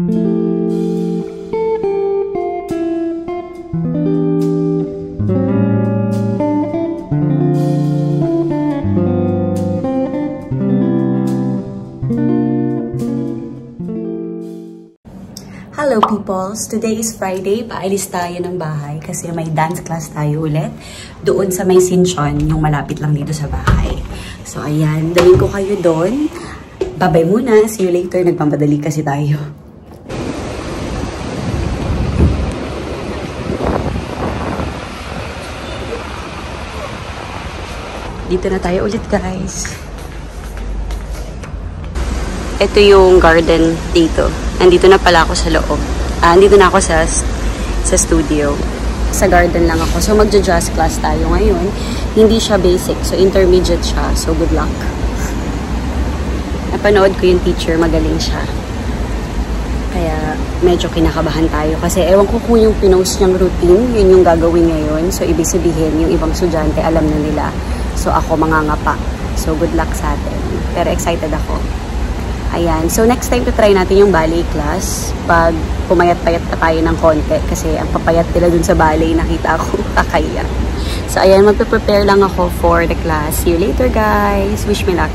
Hello peoples! Today is Friday. Paalis tayo ng bahay kasi may dance class tayo ulit doon sa may Sinchon, yung malapit lang dito sa bahay. So ayan, dalhin ko kayo doon. Bye-bye muna. See you later. Nagmamadali kasi tayo. Dito na tayo ulit, guys. Ito yung garden dito. Nandito na pala ako sa loob. Nandito na ako sa studio. Sa garden lang ako. So, magja-jazz class tayo ngayon. Hindi siya basic. So, intermediate siya. So, good luck. Napanood ko yung teacher. Magaling siya. Kaya, medyo kinakabahan tayo. Kasi, ewan ko kung yung pinost niyang routine, yun yung gagawin ngayon. So, ibig sabihin, yung ibang estudyante, alam na nila. So, ako mangangapa. So, good luck sa atin. Pero, excited ako. Ayan. So, next time to try natin yung ballet class. Pag pumayat-payat pa tayo ng konti. Kasi ang papayat nila dun sa ballet, nakita ko, kakaya. So, ayan. Magpe-prepare lang ako for the class. See you later, guys. Wish me luck.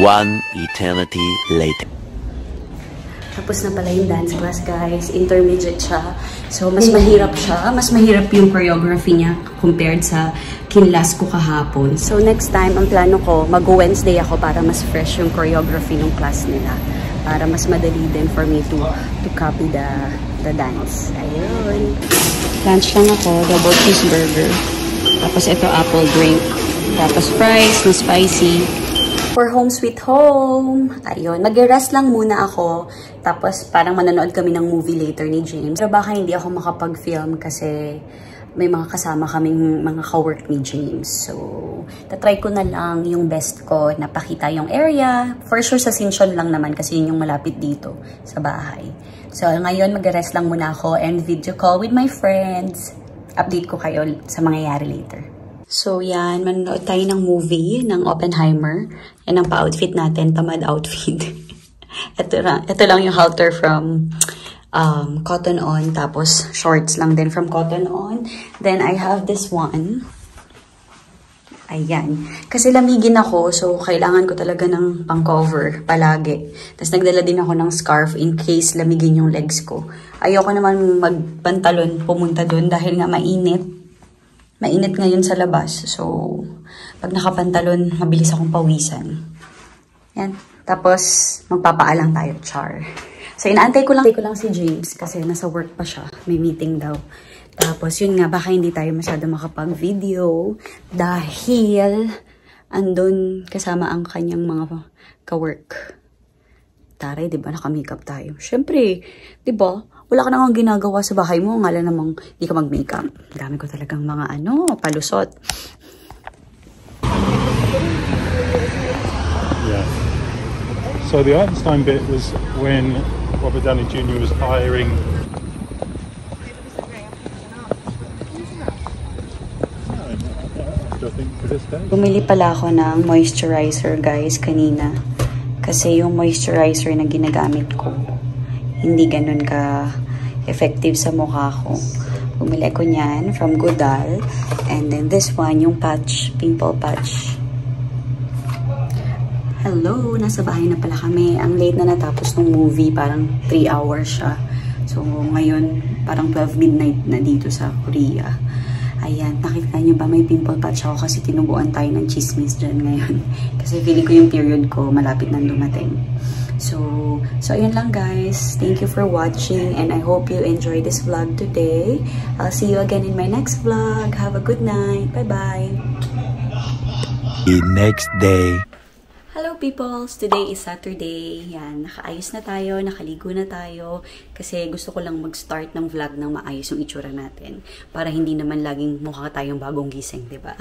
One eternity later. Tapos na pala yung dance class, guys. Intermediate siya. So, mas mahirap siya. Mas mahirap yung choreography niya compared sa kinlas ko kahapon. So, next time, ang plano ko, mag-Wednesday ako para mas fresh yung choreography ng class nila. Para mas madali din for me to copy the dance. Ayun. Lunch lang ako. Double cheeseburger. Tapos ito, apple drink. Tapos fries na spicy. For home sweet home. Ayun. Mag-rest lang muna ako. Tapos parang manonood kami ng movie later ni James. Pero baka hindi ako makapag-film kasi may mga kasama kaming mga ka-work ni James. So, tatry ko na lang yung best ko na pakita yung area. For sure sa Sinchon lang naman kasi yun yung malapit dito sa bahay. So, ngayon mag-rest lang muna ako and video call with my friends. Update ko kayo sa mangyayari later. So, yan. Manonood tayo ng movie ng Oppenheimer. Yan ang pa-outfit natin. Tamad outfit. ito lang yung halter from Cotton On. Tapos, shorts lang din from Cotton On. Then, I have this one. Ayan. Kasi lamigin ako. So, kailangan ko talaga ng pang-cover palagi. Tapos, nagdala din ako ng scarf in case lamigin yung legs ko. Ayoko naman magpantalon pumunta dun dahil nga mainit. Mainit ngayon sa labas. So, pag nakapantalon, mabilis akong pawisan. Yan. Tapos, magpapaalang tayo, char. So, inaantay ko lang si James kasi nasa work pa siya. May meeting daw. Tapos, yun nga, baka hindi tayo masyado makapag-video dahil andun kasama ang kanyang mga ka-work. Taray, diba? Naka-makeup tayo. Siyempre, diba? Wala ka namang ginagawa sa bahay mo. Ngala namang di ka mag-makeup. Dami ko talagang mga palusot. Yeah. So the Einstein bit was when Robert Downey Jr. was hiring. Bumili pala ako ng moisturizer, guys, kanina. Kasi yung moisturizer na ginagamit ko, hindi ganun ka-effective sa mukha ko. Bumili ko niyan from Godal. And then this one, yung patch, pimple patch. Hello! Nasa bahay na pala kami. Ang late na natapos ng movie. Parang 3 hours siya. So, ngayon, parang 12 midnight na dito sa Korea. Ayan, nakita nyo ba may pimple patch ako kasi tinubuan tayo ng chismis dyan ngayon. Kasi feeling ko yung period ko malapit nang dumating. So ayun lang guys. Thank you for watching and I hope you enjoyed this vlog today. I'll see you again in my next vlog. Have a good night. Bye-bye. The next day. Hello peoples! Today is Saturday. Yan, nakaayos na tayo, nakaligo na tayo. Kasi gusto ko lang mag-start ng vlog ng maayos yung itsura natin. Para hindi naman laging mukha tayong bagong gising, diba?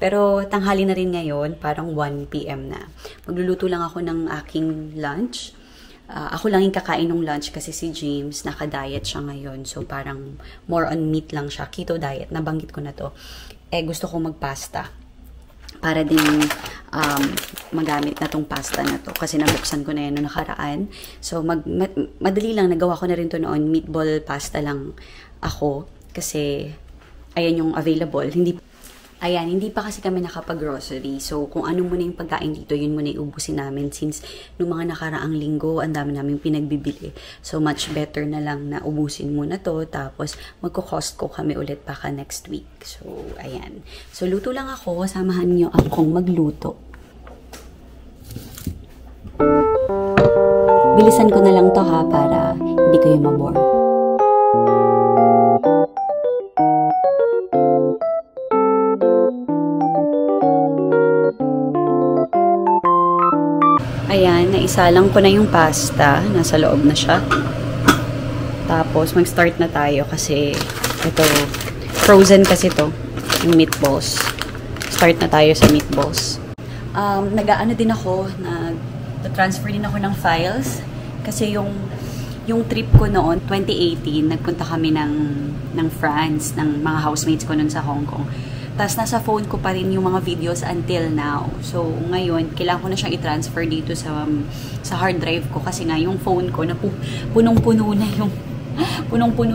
Pero tanghali na rin ngayon, parang 1 PM na. Magluluto lang ako ng aking lunch. Ako lang yung kakain ng lunch kasi si James, naka-diet siya ngayon. So parang more on meat lang siya. Keto diet, nabanggit ko na to. Gusto ko magpasta. Para din magamit na tong pasta na to. Kasi nabuksan ko na yan noong nakaraan. So, madali lang. Nagawa ko na rin to noon. Meatball pasta lang ako. Kasi, ayan yung available. Hindi pa kasi kami nakapag-grocery. So, kung ano muna yung pagkain dito, yun muna iubusin namin. Since, nung mga nakaraang linggo, ang dami namin pinagbibili. So, much better na lang na ubusin muna to. Tapos, magko-Costco kami ulit baka next week. So, ayan. So, luto lang ako. Samahan niyo akong magluto. Bilisan ko na lang to ha, para hindi kayo mabore. Ayan, naisalang ko na yung pasta. Nasa loob na siya. Tapos, mag-start na tayo kasi ito, frozen kasi to, yung meatballs. Start na tayo sa meatballs. Nag-aano din ako, nag-transfer din ako ng files. Kasi yung trip ko noon, 2018, nagpunta kami ng France, ng mga housemates ko noon sa Hong Kong. Tapos, nasa phone ko pa rin yung mga videos until now. So, ngayon, kailangan ko na siyang i-transfer dito sa hard drive ko. Kasi nga, yung phone ko, punong-puno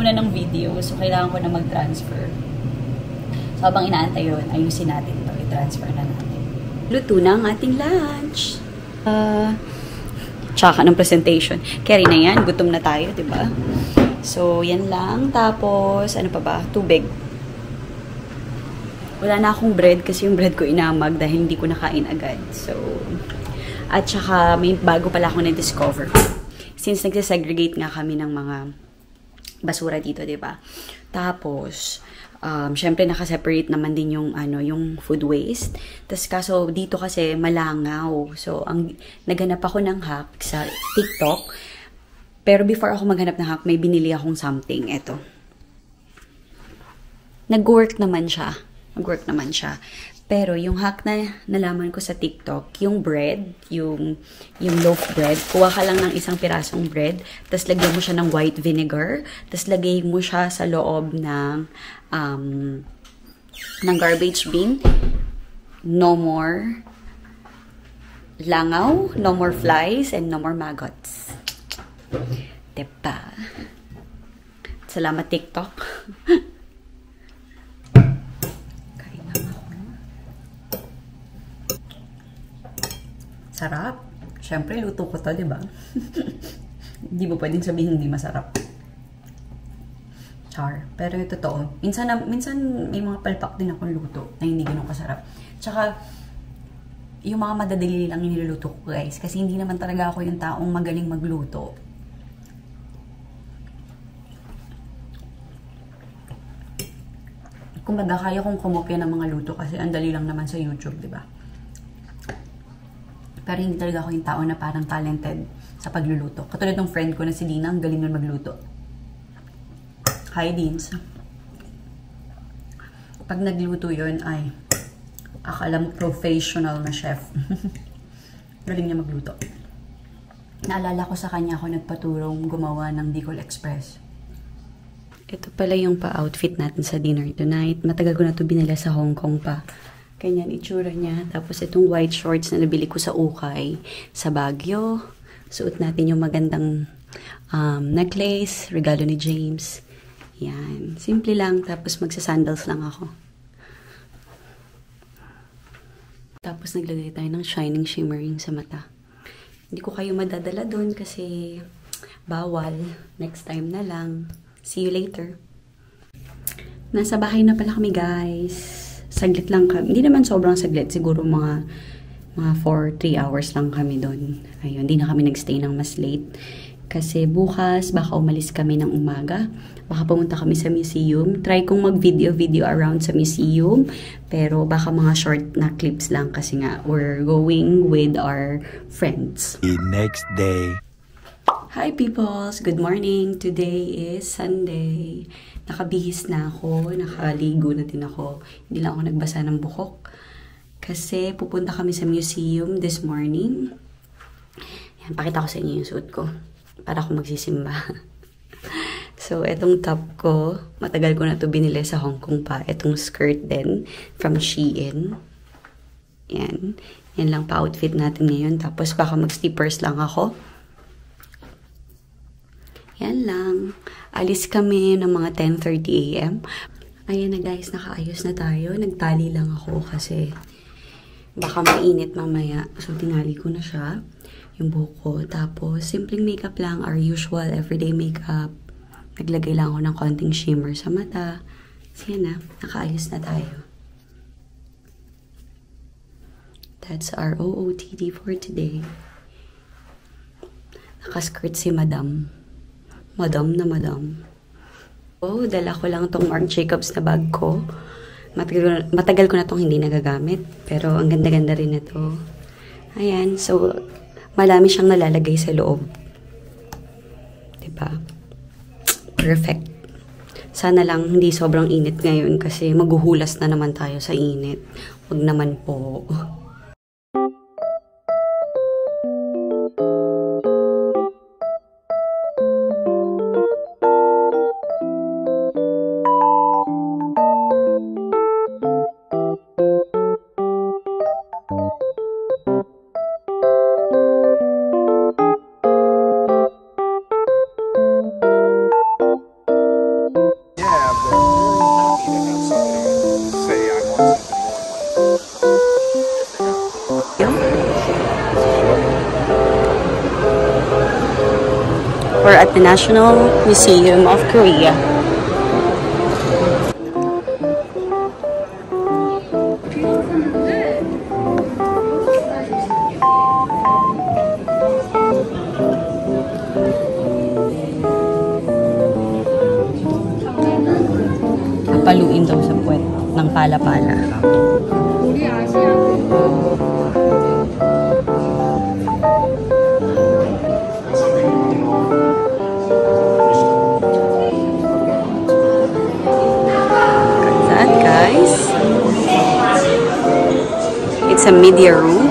na ng video. So, kailangan ko na mag-transfer. So, habang inaantay yun, ayusin natin ito. I-transfer na natin. Luto na ang ating lunch. Tsaka ng presentation. Carry na yan. Gutom na tayo, diba? So, yan lang. Tapos, ano pa ba? Tubig. Wala na akong bread kasi yung bread ko inamag dahil hindi ko nakain agad. So, at saka may bago pala ako na-discover. Since nagsasegregate nga kami ng mga basura dito, diba? Tapos, syempre nakaseparate naman din yung, yung food waste. Tapos kaso dito kasi malangaw. So, naghanap ako ng hack sa TikTok. Pero before ako maghanap ng hack, may binili akong something. Eto. Nag-work naman siya. Pero yung hack na nalaman ko sa TikTok, yung bread, yung loaf bread, kuha ka lang ng isang pirasong bread, tapos lagyan mo siya ng white vinegar, tapos lagay mo siya sa loob ng garbage bin. No more langaw, no more flies, and no more maggots. Diba? Salamat TikTok. Sarap. Siyempre, luto ko to, diba? Hindi mo pwedeng sabihin hindi masarap. Char. Pero ito totoo. Minsan may mga palpak din akong luto na hindi ganun kasarap. Tsaka, yung mga madadali lang yung niluluto ko, guys. Kasi hindi naman talaga ako yung taong magaling magluto. Kumbaga, kaya kong kumopya ng mga luto kasi ang dali lang naman sa YouTube, diba? Pero hindi talaga ako yung tao na parang talented sa pagluluto. Katulad ng friend ko na si Dina, ang galing nun magluto. Hi, Deans. Pag nagluto yun, ay akala mo professional na chef. Galing niya magluto. Naalala ko sa kanya ako nagpaturong gumawa ng Bicol Express. Ito pala yung pa-outfit natin sa dinner tonight. Matagal ko na ito binila sa Hong Kong pa. Ganyan itsura niya. Tapos itong white shorts na nabili ko sa Ukay, sa Baguio. Suot natin yung magandang necklace, regalo ni James. Yan. Simple lang. Tapos magsasandals lang ako. Tapos naglagay tayo ng shining shimmering sa mata. Hindi ko kayo madadala doon kasi bawal. Next time na lang. See you later. Nasa bahay na pala kami, guys. Saglit lang kami. Hindi naman sobrang saglit. Siguro mga 4-3 hours lang kami doon. Ayun, hindi na kami nagstay ng mas late. Kasi bukas, baka umalis kami ng umaga. Baka pumunta kami sa museum. Try kong mag-video around sa museum. Pero baka mga short na clips lang kasi nga, we're going with our friends. The next day. Hi peoples! Good morning! Today is Sunday. Nakabihis na ako. Nakaligo na din ako. Hindi lang ako nagbasa ng buhok. Kasi pupunta kami sa museum this morning. Yan, pakita ko sa inyo yung suit ko. Para ako magsisimba. So, etong top ko, matagal ko na to binili sa Hong Kong pa. Etong skirt din, from Shein. Yan. Yan lang pa-outfit natin ngayon. Tapos, baka mag-slippers lang ako. Yan lang. Alis kami ng mga 10:30 AM. Ayan na guys, nakaayos na tayo. Nagtali lang ako kasi baka mainit mamaya. So, tinali ko na siya. Yung buhok ko. Tapos, simpleng makeup lang. Our usual everyday makeup. Naglagay lang ako ng konting shimmer sa mata. So, yan na. Nakaayos na tayo. That's our OOTD for today. Nakaskirt si Madam. Madam na Madam. Oh, dala ko lang tong Marc Jacobs na bag ko. Matagal ko na tong hindi nagagamit. Pero, ang ganda-ganda rin na to. Ayan. So, marami siyang nalalagay sa loob. Diba? Perfect. Sana lang hindi sobrang init ngayon kasi maghuhulas na naman tayo sa init. Huwag naman po. We're at the National Museum of Korea. Paluin daw sa puwet ng pala-pala. It's a media room.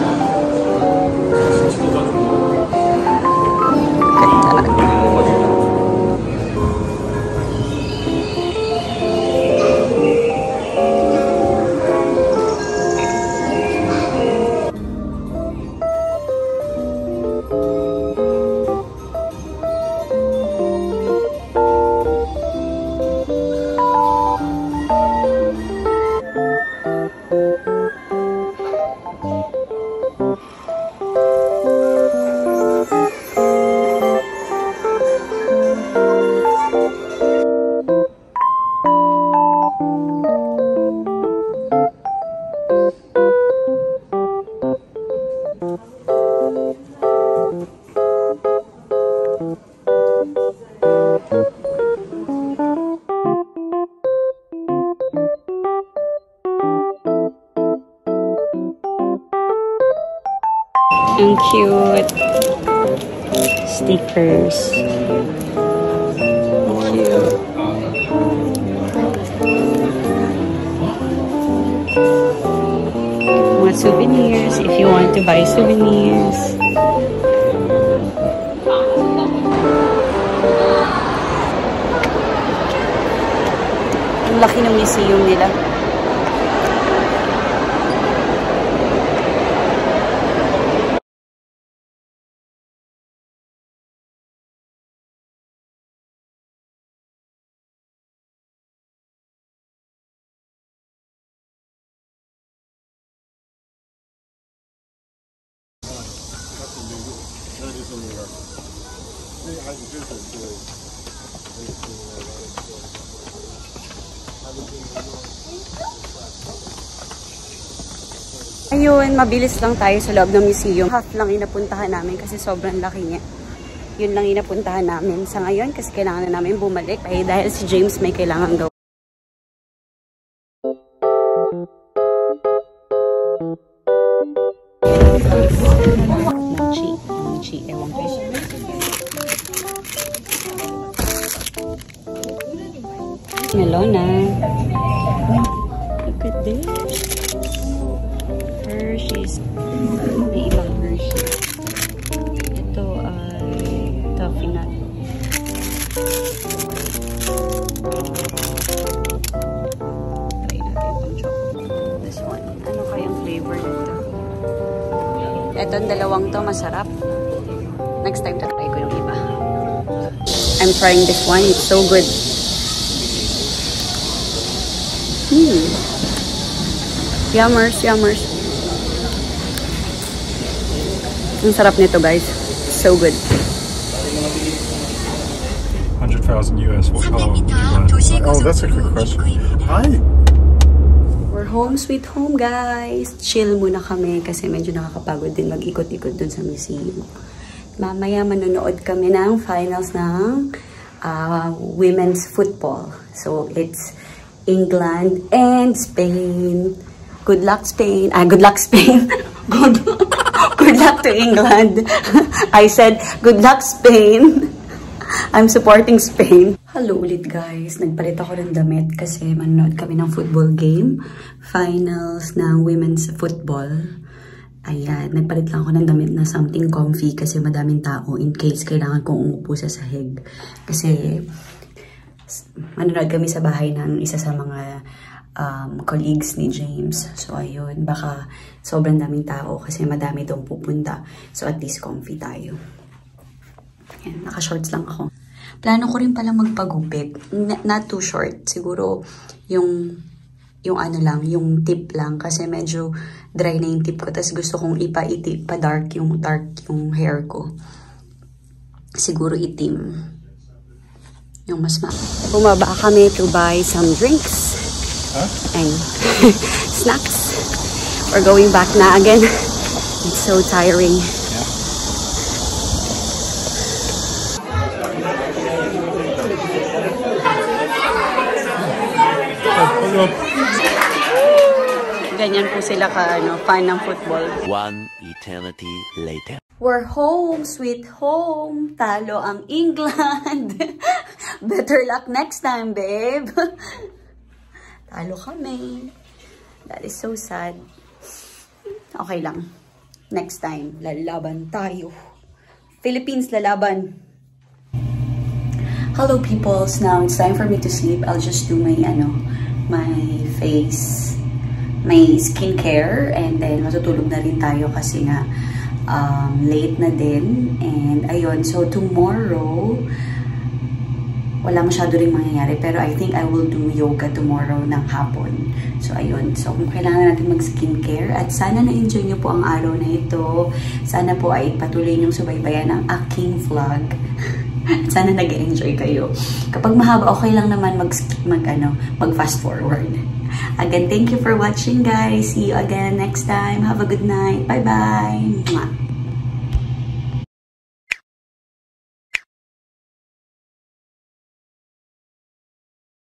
Ang cute. Stickers. Cute. Mga souvenirs, if you want to buy souvenirs. Ang laki ng museum nila. Ayun, mabilis lang tayo sa loob ng museum. Half lang inapuntahan namin kasi sobrang laki niya. Yun lang inapuntahan namin sa ngayon kasi kailangan na namin bumalik. Ay, dahil si James may kailangan gawin. Mochi, ewan ko. Melona. Look at this. Hershey's. May ibang Hershey. Ito ay toffee nut. Try natin itong chocolate. This one. Ano kayang flavor nito? Etong dalawang to masarap. Next time try ko yung iba. I'm trying this one. It's so good. Yummers, yummers. Ang sarap nito, guys. So good. 100,000 US. What car would you buy? Oh, that's a good question. Hi. We're home sweet home, guys. Chill muna kami kasi medyo nakakapagod din mag-ikot-ikot dun sa museum. Mamaya manonood kami ng finals ng women's football. So, it's England and Spain. Good luck, Spain. Good luck, Spain. Good luck to England. I said, good luck, Spain. I'm supporting Spain. Hello ulit, guys. Nagpalit ako ng damit kasi manonood kami ng football game. Finals ng women's football. Ayan, nagpalit lang ako ng damit na something comfy kasi madaming tao in case kailangan kong umupo sa sahig. Kasi manonood kami sa bahay ng isa sa mga colleagues ni James. So, ayun, baka sobrang daming tao kasi madami doon pupunta. So, at least comfy tayo. Ayan, naka-shorts lang ako. Plano ko rin pala magpagupit. Not too short. Siguro, yung ano lang, yung tip lang. Kasi medyo dry na yung tip ko. Tapos gusto kong pa-dark yung hair ko. Siguro itim. Yung mas bumaba kami to buy some drinks. And snacks. We're going back na again. It's so tiring. Ganyan po sila fan ng football. One eternity later. We're home, sweet home. Talo ang England. Better luck next time, babe. Talo kami. That is so sad. Okay lang. Next time, lalaban tayo. Philippines, lalaban. Hello, peoples. Now it's time for me to sleep. I'll just do my face, my skincare, and then matutulog na rin tayo kasi nga late na din. And ayun, so tomorrow wala masyado rin mangyayari, pero I think I will do yoga tomorrow ng hapon. So ayun, so kung kailangan natin mag skincare, at sana na-enjoy nyo po ang araw na ito. Sana po ay patuloy nyong subaybayan ang aking vlog. Sana nag-enjoy kayo. Kapag mahaba, okay lang naman mag fast forward. Again, thank you for watching, guys. See you again next time. Have a good night. Bye-bye.